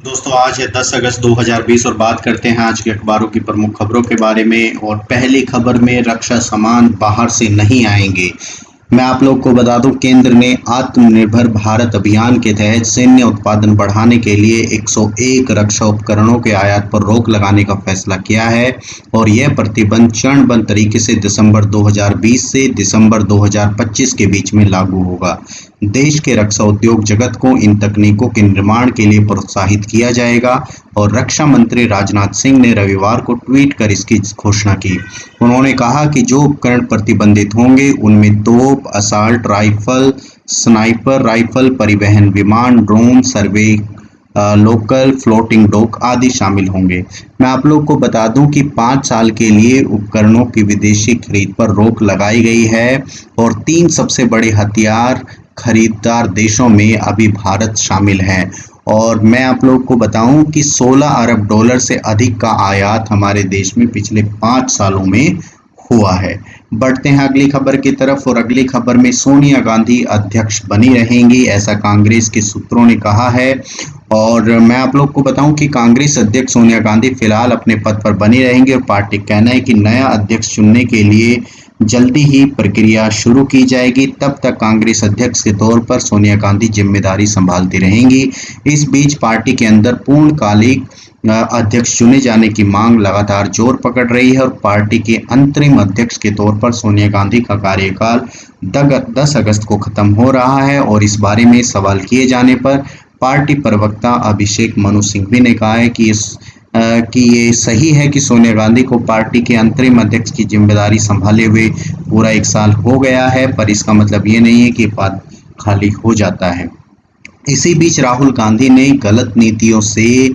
दोस्तों आज है 10 अगस्त 2020 और बात करते हैं आज के अखबारों की प्रमुख खबरों के बारे में। और पहली खबर में रक्षा सामान बाहर से नहीं आएंगे। मैं आप लोग को बता दूं, केंद्र ने आत्मनिर्भर भारत अभियान के तहत सैन्य उत्पादन बढ़ाने के लिए 101 रक्षा उपकरणों के आयात पर रोक लगाने का फैसला किया है। और यह प्रतिबंध चरणबद्ध तरीके से दिसंबर 2020 से दिसंबर 2025 के बीच में लागू होगा। देश के रक्षा उद्योग जगत को इन तकनीकों के निर्माण के लिए प्रोत्साहित किया जाएगा। और रक्षा मंत्री राजनाथ सिंह ने रविवार को ट्वीट कर इसकी घोषणा की। उन्होंने कहा कि जो उपकरण प्रतिबंधित होंगे उनमें तोप, असॉल्ट राइफल, स्नाइपर राइफल, परिवहन विमान, ड्रोन, सर्वे लोकल, फ्लोटिंग डॉक आदि शामिल होंगे। मैं आप लोग को बता दूं कि 5 साल के लिए उपकरणों की विदेशी खरीद पर रोक लगाई गई है। और 3 सबसे बड़े हथियार खरीदार देशों में अभी भारत शामिल है। और मैं आप लोग को बताऊं कि 16 अरब डॉलर से अधिक का आयात हमारे देश में पिछले 5 सालों में हुआ है। बढ़ते हैं अगली खबर की तरफ। और अगली खबर में सोनिया गांधी अध्यक्ष बनी रहेंगी, ऐसा कांग्रेस के सूत्रों ने कहा है। और मैं आप लोग को बताऊं कि कांग्रेस अध्यक्ष सोनिया गांधी फिलहाल अपने पद पर बनी रहेंगी। और पार्टी का कहना है कि नया अध्यक्ष चुनने के लिए जल्दी ही प्रक्रिया शुरू की जाएगी। तब तक कांग्रेस अध्यक्ष के तौर पर सोनिया गांधी जिम्मेदारी संभालती रहेंगी। इस बीच पार्टी के अंदर पूर्णकालिक अध्यक्ष चुने जाने की मांग लगातार जोर पकड़ रही है। और पार्टी के अंतरिम अध्यक्ष के तौर पर सोनिया गांधी का कार्यकाल 10 अगस्त को खत्म हो रहा है। और इस बारे में सवाल किए जाने पर पार्टी प्रवक्ता अभिषेक मनु सिंघवी ने कहा है कि ये सही है कि सोनिया गांधी को पार्टी के अंतरिम अध्यक्ष की जिम्मेदारी संभाले हुए पूरा 1 साल हो गया है, पर इसका मतलब ये नहीं है कि पद खाली हो जाता है। इसी बीच राहुल गांधी ने गलत नीतियों से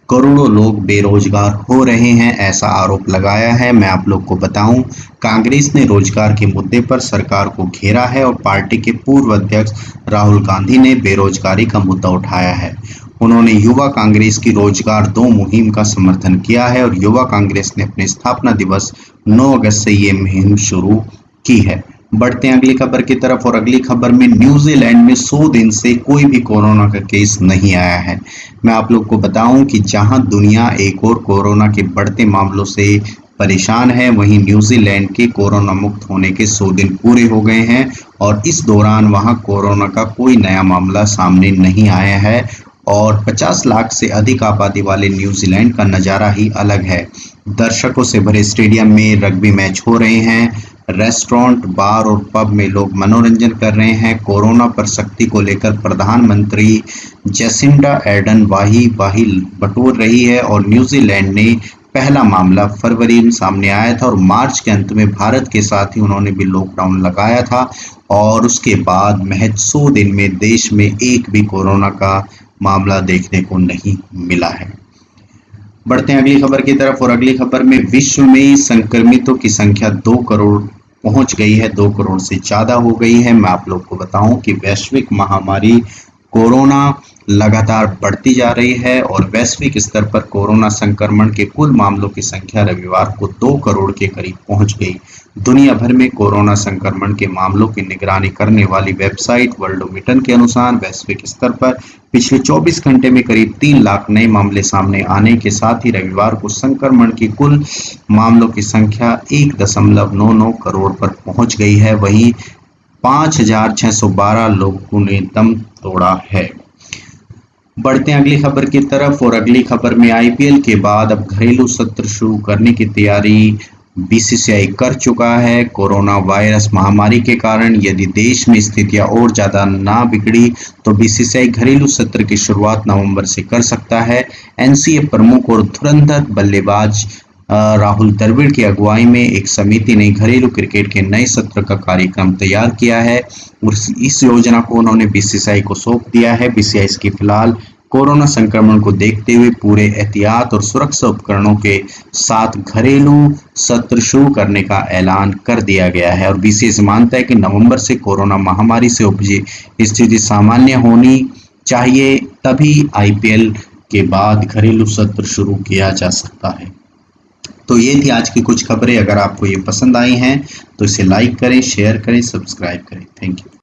करोड़ों लोग बेरोजगार हो रहे हैं, ऐसा आरोप लगाया है। मैं आप लोग को बताऊं, कांग्रेस ने रोजगार के मुद्दे पर सरकार को घेरा है। और पार्टी के पूर्व अध्यक्ष राहुल गांधी ने बेरोजगारी का मुद्दा उठाया है। उन्होंने युवा कांग्रेस की रोजगार 2 मुहिम का समर्थन किया है। और युवा कांग्रेस ने अपने स्थापना दिवस 9 अगस्त से ये मुहिम शुरू की है। बढ़ते हैं अगली खबर की तरफ। और अगली खबर में न्यूजीलैंड में 100 दिन से कोई भी कोरोना का केस नहीं आया है। मैं आप लोग को बताऊं कि जहां दुनिया एक और कोरोना के बढ़ते मामलों से परेशान है, वहीं न्यूजीलैंड के कोरोना मुक्त होने के 100 दिन पूरे हो गए हैं। और इस दौरान वहां कोरोना का कोई नया मामला सामने नहीं आया है। और 50 लाख से अधिक आबादी वाले न्यूजीलैंड का नज़ारा ही अलग है। दर्शकों से भरे स्टेडियम में रग्बी मैच हो रहे हैं। रेस्टोरेंट, बार और पब में लोग मनोरंजन कर रहे हैं। कोरोना पर सख्ती को लेकर प्रधानमंत्री जेसिंडा आर्डर्न वाही बटोर रही है। और न्यूजीलैंड ने पहला मामला फरवरी में सामने आया था। और मार्च के अंत में भारत के साथ ही उन्होंने भी लॉकडाउन लगाया था। और उसके बाद महज 100 दिन में देश में एक भी कोरोना का मामला देखने को नहीं मिला है। बढ़ते हैं अगली खबर की तरफ। और अगली खबर में विश्व में संक्रमितों की संख्या 2 करोड़ पहुंच गई है, 2 करोड़ से ज्यादा हो गई है। मैं आप लोग को बताऊं कि वैश्विक महामारी कोरोना लगातार बढ़ती जा रही है। और वैश्विक स्तर पर कोरोना संक्रमण के कुल मामलों की संख्या रविवार को 2 करोड़ के करीब पहुंच गई। दुनिया भर में कोरोना संक्रमण के मामलों की निगरानी करने वाली वेबसाइट वर्ल्डोमीटर के अनुसार वैश्विक स्तर पर पिछले 24 घंटे में करीब 3 लाख नए मामले सामने आने के साथ ही रविवार को संक्रमण की कुल मामलों की संख्या 1.99 करोड़ पर पहुंच गई है। वहीं 5,612 लोगों ने दम तोड़ा है। बढ़ते हैं अगली खबर की तरफ। और अगली खबर में आईपीएल के बाद अब घरेलू सत्र शुरू करने की तैयारी बीसीसीआई कर चुका है। कोरोना वायरस महामारी के कारण यदि देश में स्थितियां और ज्यादा ना बिगड़ी तो बीसीसीआई घरेलू सत्र की शुरुआत नवंबर से कर सकता है। एनसीए प्रमुख और धुरंधर बल्लेबाज राहुल द्रविड़ की अगुवाई में एक समिति ने घरेलू क्रिकेट के नए सत्र का कार्यक्रम तैयार किया है। और इस योजना को उन्होंने बीसीसीआई को सौंप दिया है। बीसीसीआई इसकी फिलहाल कोरोना संक्रमण को देखते हुए पूरे एहतियात और सुरक्षा उपकरणों के साथ घरेलू सत्र शुरू करने का ऐलान कर दिया गया है। और बीसीसीआई मानता है कि नवंबर से कोरोना महामारी से उपजी स्थिति सामान्य होनी चाहिए, तभी आईपीएल के बाद घरेलू सत्र शुरू किया जा सकता है। तो ये थी आज की कुछ खबरें। अगर आपको ये पसंद आई हैं तो इसे लाइक करें, शेयर करें, सब्सक्राइब करें। Thank you.